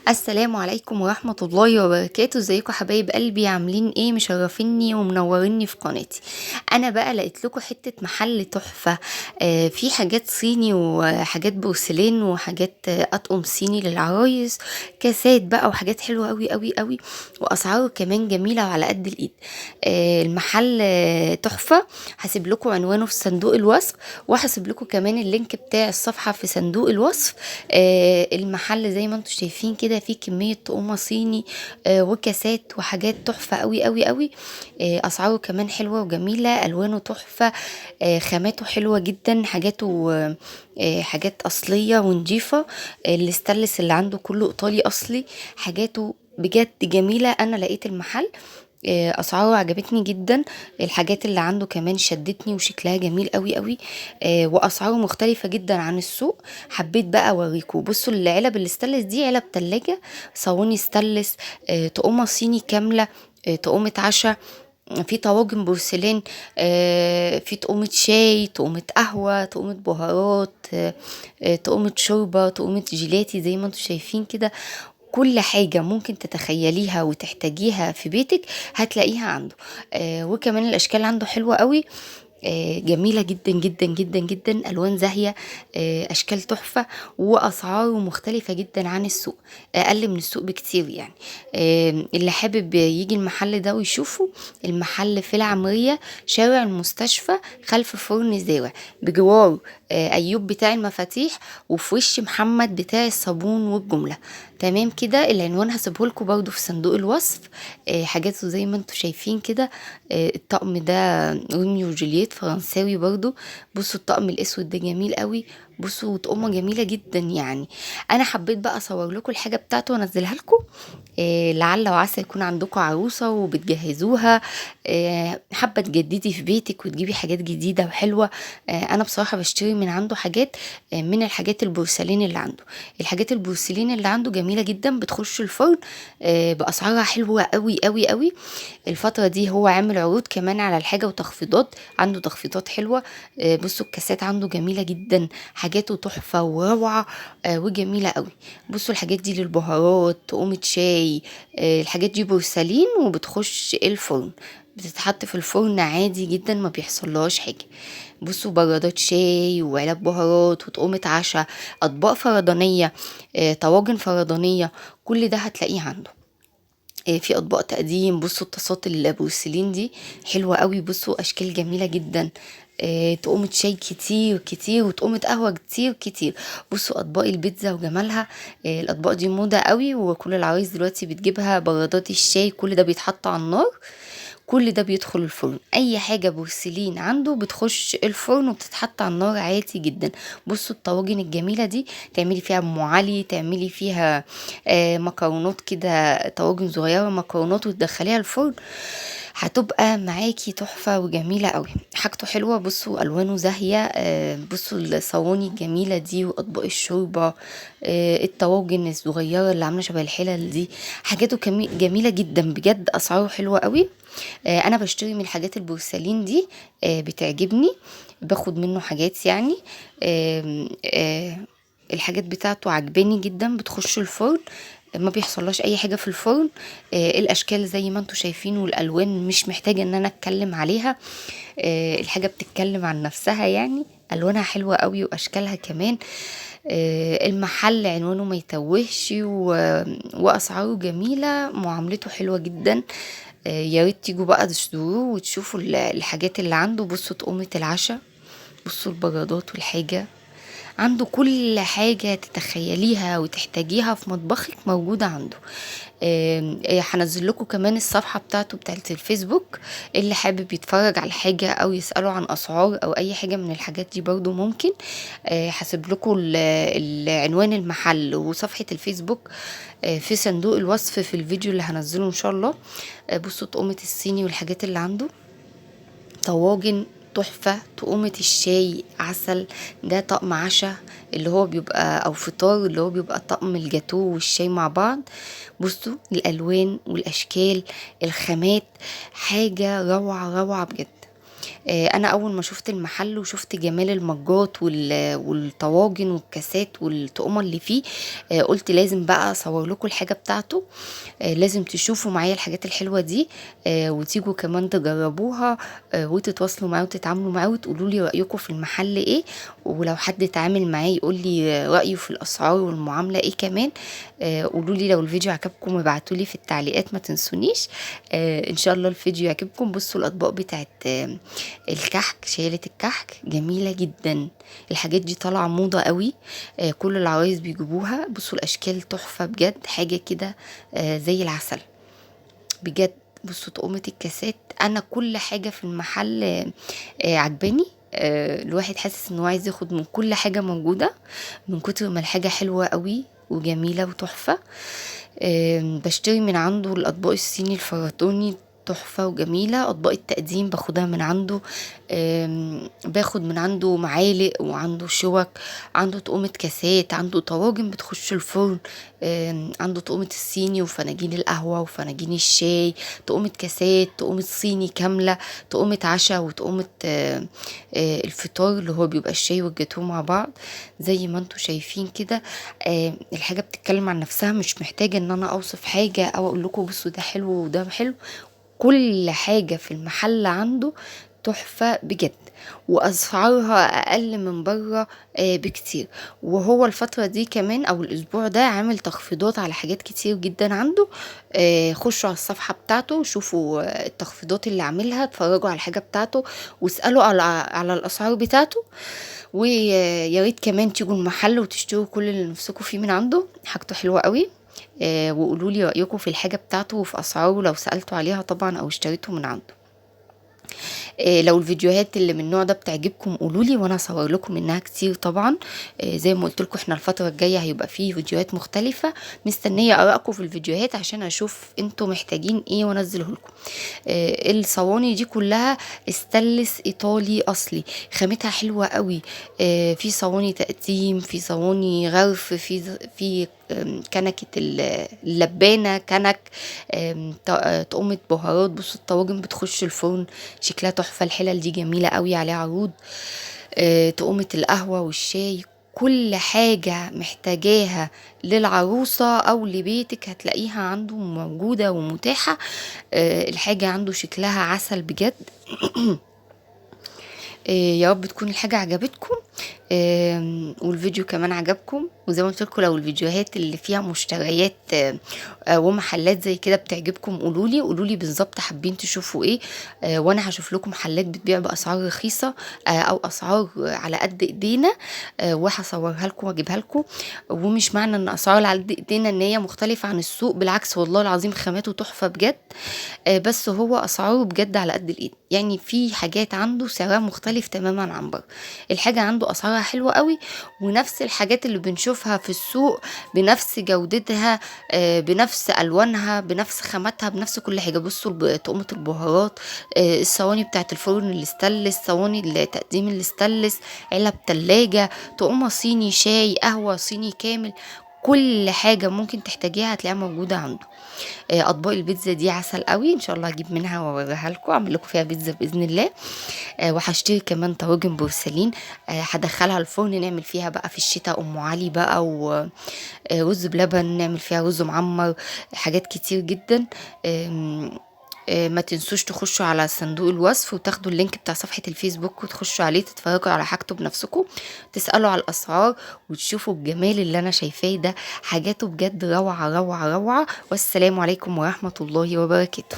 السلام عليكم ورحمة الله وبركاته. ازيكم حبايب قلبي؟ عاملين ايه؟ مشرفيني ومنوريني في قناتي. انا بقى لقيت لكم حتة محل تحفة. في حاجات صيني وحاجات بورسلين وحاجات اطقم صيني للعرايس، كاسات بقى وحاجات حلوة قوي قوي قوي، واسعاره كمان جميلة وعلى قد الايد. المحل تحفة. هسيب لكم عنوانه في صندوق الوصف، وهسيب لكم كمان اللينك بتاع الصفحة في صندوق الوصف. المحل زي ما انتم شايفين كده فيه كمية طقومة صيني، وكاسات وحاجات تحفة قوي قوي قوي. اسعاره كمان حلوة وجميلة، الوانه تحفة، خاماته حلوة جدا، حاجاته حاجات اصلية ونضيفة. الاستانلس اللي عنده كله ايطالي اصلي، حاجاته بجد جميلة. انا لقيت المحل اسعاره عجبتني جدا، الحاجات اللي عنده كمان شدتني وشكلها جميل قوي قوي. واسعاره مختلفة جدا عن السوق. حبيت بقى اوريكم. بصوا العلب الاستانلس دي علب تلاجة، صواني استانلس، تقومة صيني كاملة، تقومة عشاء، في طواجن بورسلين، في تقومة شاي، تقومة قهوة، تقومة بهارات، تقومة شوربة، تقومة جيلاتي زي ما انتم شايفين كده. كل حاجة ممكن تتخيليها وتحتاجيها في بيتك هتلاقيها عنده. وكمان الأشكال عنده حلوة قوي، جميلة جدا جدا جدا جدا، ألوان زاهية، أشكال تحفة، وأسعاره مختلفة جدا عن السوق، أقل من السوق بكتير يعني. اللي حابب يجي المحل ده ويشوفه، المحل في العمرية، شارع المستشفى، خلف فرن زاوية، بجوار أيوب بتاع المفاتيح، وفي وش محمد بتاع الصابون والجملة. تمام كده. العنوان هسيبهولكوا برضو في صندوق الوصف. حاجاته زي ما انتوا شايفين كده. الطقم ده روميو وجولييت فرنساوي برضو. بصوا الطقم الاسود ده جميل قوي، بصوا طقمه جميله جدا يعني. انا حبيت بقى اصور لكم الحاجه بتاعته وانزلها لكم، لعل وعسى يكون عندكم عروسه وبتجهزوها، حابه تجددي في بيتك وتجيبي حاجات جديده وحلوه. انا بصراحه بشتري من عنده حاجات، من الحاجات البورسلين اللي عنده. الحاجات البورسلين اللي عنده جميله جدا، بتخش الفرن باسعارها حلوه قوي قوي قوي. الفترة دي هو عامل عروض كمان على الحاجة وتخفيضات، عنده تخفيضات حلوة. بصوا الكاسات عنده جميلة جدا، حاجاته تحفة وروعة، وجميلة قوي. بصوا الحاجات دي للبهارات، تقومة شاي، الحاجات دي بورسلين وبتخش الفرن، بتتحط في الفرن عادي جدا، ما بيحصلهاش حاجة. بصوا برادات شاي وعلب بهارات وتقومة عشاء، اطباق فردانية، طواجن فردانية، كل ده هتلاقيه عنده. في اطباق تقديم. بصوا الطاسات البورسلين دي حلوه قوي، بصوا اشكال جميله جدا. تقومة شاي كتير كتير وتقومة قهوة كتير كتير. بصوا أطباق البيتزا وجمالها. الأطباق دي موضة قوي، وكل العرايس دلوقتي بتجيبها. برادات الشاي كل ده بيتحط على النار، كل ده بيدخل الفرن. اي حاجة بورسلين عنده بتخش الفرن وبتتحط على النار عادي جدا. بصوا الطواجن الجميلة دي، تعملي فيها ام علي، تعملي فيها مكرونات كده، طواجن صغيرة مكرونات، وتدخليها الفرن، هتبقى معاكي تحفة وجميلة قوي. حاجته حلوة. بصوا ألوانه زاهية. بصوا الصواني الجميلة دي وأطباق الشوربة، الطواجن الصغيرة اللي عاملة شبه الحلل دي، حاجاته جميلة جدا بجد، أسعاره حلوة قوي. أنا بشتري من الحاجات البورسلين دي، بتعجبني، باخد منه حاجات يعني. آم، آه، الحاجات بتاعته عجباني جدا، بتخش الفرن ما بيحصلهاش اي حاجه في الفرن. الاشكال زي ما انتم شايفين، والالوان مش محتاجه ان انا اتكلم عليها، الحاجه بتتكلم عن نفسها يعني. الوانها حلوه قوي واشكالها كمان. المحل عنوانه ما يتوهش، واسعاره جميله، معاملته حلوه جدا. يا ريت تيجوا بقى تزوروه وتشوفوا الحاجات اللي عنده. بصوا طقومه العشاء، بصوا البرادات والحاجه، عنده كل حاجة تتخيليها وتحتاجيها في مطبخك موجودة عنده. هنزل لكم كمان الصفحة بتاعته بتاعت الفيسبوك، اللي حابب يتفرج على حاجة او يسأله عن اسعار او اي حاجة من الحاجات دي برضو ممكن. هسيب لكم العنوان المحل وصفحة الفيسبوك في صندوق الوصف في الفيديو اللي هنزله ان شاء الله. بصوا طقومة الصيني والحاجات اللي عنده، طواجن تحفة، تقومة الشاي عسل، ده طقم عشاء اللي هو بيبقى او فطار اللي هو بيبقى طقم الجاتو والشاي مع بعض. بصوا الالوان والاشكال، الخامات، حاجة روعة روعة بجد. انا اول ما شفت المحل وشفت جمال المجات والطواجن والكاسات والطقمه اللي فيه، قلت لازم بقى اصور لكم الحاجه بتاعته. لازم تشوفوا معايا الحاجات الحلوه دي، وتيجوا كمان تجربوها، وتتواصلوا معاه وتتعاملوا معاه وتقولوا لي رايكم في المحل ايه. ولو حد اتعامل معاه يقول لي رايه في الاسعار والمعامله ايه كمان. قولوا لي لو الفيديو عجبكم وابعتوا لي في التعليقات، ما تنسونيش. ان شاء الله الفيديو يعجبكم. بصوا الاطباق بتاعت الكحك، شايله الكحك جميله جدا. الحاجات دي طالعه موضه قوي، كل العرايس بيجيبوها. بصوا الاشكال تحفه بجد، حاجه كده زي العسل بجد. بصوا طقمة الكاسات، انا كل حاجة في المحل عجباني. الواحد حاسس انه عايز ياخد من كل حاجة موجودة، من كتر ما الحاجة حلوة قوي وجميلة وتحفة. بشتري من عنده الاطباق الصيني الفراتوني، تحفة وجميلة. أطباق التقديم باخدها من عنده، باخد من عنده معالق وعنده شوك، عنده طقومة كاسات، عنده طواجن بتخش الفرن، عنده طقومة الصيني وفناجين القهوة وفناجين الشاي، طقومة كاسات، طقومة صيني كاملة، طقومة عشاء وطقومة الفطار اللي هو بيبقى الشاي والجاتوه مع بعض زي ما انتوا شايفين كده. الحاجة بتتكلم عن نفسها، مش محتاجة ان انا اوصف حاجة او اقول لكم بصوا ده حلو وده حلو. كل حاجة في المحل عنده تحفة بجد، واسعارها اقل من بره بكتير. وهو الفترة دي كمان او الاسبوع ده عامل تخفيضات على حاجات كتير جدا عنده. خشوا على الصفحة بتاعته، شوفوا التخفيضات اللي عاملها، اتفرجوا على الحاجة بتاعته واسألوا على الاسعار بتاعته. ويا ريت كمان تيجوا المحل وتشتروا كل اللي نفسكم فيه من عنده، حاجته حلوة قوي. وقولوا لي رأيكم في الحاجة بتاعته وفي أسعاره لو سألتوا عليها طبعا أو اشتريتوا من عنده. لو الفيديوهات اللي من النوع ده بتعجبكم قولولي وانا هصور لكم منها كتير طبعا. زي ما قلت لكم احنا الفتره الجايه هيبقى فيه فيديوهات مختلفه، مستنيه ارائكم في الفيديوهات عشان اشوف انتوا محتاجين ايه وانزله لكم. الصواني دي كلها استانلس ايطالي اصلي، خامتها حلوه قوي. في صواني تقديم، في صواني غرف، في كنكة اللبانة كنك، طقمة بهارات. بصوا الطواجن بتخش الفرن شكلها تحفة. الحلل دي جميلة قوي عليها عروض. طقمة القهوة والشاي، كل حاجة محتاجاها للعروسة أو لبيتك هتلاقيها عنده موجودة ومتاحة. الحاجة عنده شكلها عسل بجد. يا رب تكون الحاجة عجبتكم، والفيديو كمان عجبكم. وزي ما قلت لكم لو الفيديوهات اللي فيها مشتريات ومحلات زي كده بتعجبكم قولولي بالظبط حابين تشوفوا ايه. وانا هشوف لكم محلات بتبيع باسعار رخيصه او اسعار على قد ايدينا، وهصورها لكم واجيبها لكم. ومش معنى ان اسعار على قد ايدينا ان هي مختلفه عن السوق، بالعكس والله العظيم خاماته تحفه بجد. بس هو اسعاره بجد على قد الايد، يعني في حاجات عنده سعرها مختلف تماما عن بره. الحاجه عنده اسعارها حلوه قوي، ونفس الحاجات اللي بنشوفها في السوق بنفس جودتها، بنفس الوانها، بنفس خاماتها، بنفس كل حاجه. بصوا طقمه البهارات، الصواني بتاعت الفرن الاستانلس، صواني التقديم الاستانلس، علب تلاجة، طقمه صيني شاي، قهوه صيني كامل. كل حاجة ممكن تحتاجيها هتلاقيها موجودة عنده. اطباق البيتزا دي عسل قوي، ان شاء الله هجيب منها واوريها لكم، اعمل لكم فيها بيتزا باذن الله. وهشتري كمان طواجن بورسلين، هدخلها الفرن نعمل فيها بقى في الشتاء ام علي بقى، ورز بلبن نعمل فيها رز معمر، حاجات كتير جدا. ما تنسوش تخشوا على صندوق الوصف وتاخدوا اللينك بتاع صفحة الفيسبوك وتخشوا عليه تتفرجوا على حاجته بنفسكم، تسألوا على الأسعار وتشوفوا الجمال اللي أنا شايفاه ده. حاجاته بجد روعة روعة روعة. والسلام عليكم ورحمة الله وبركاته.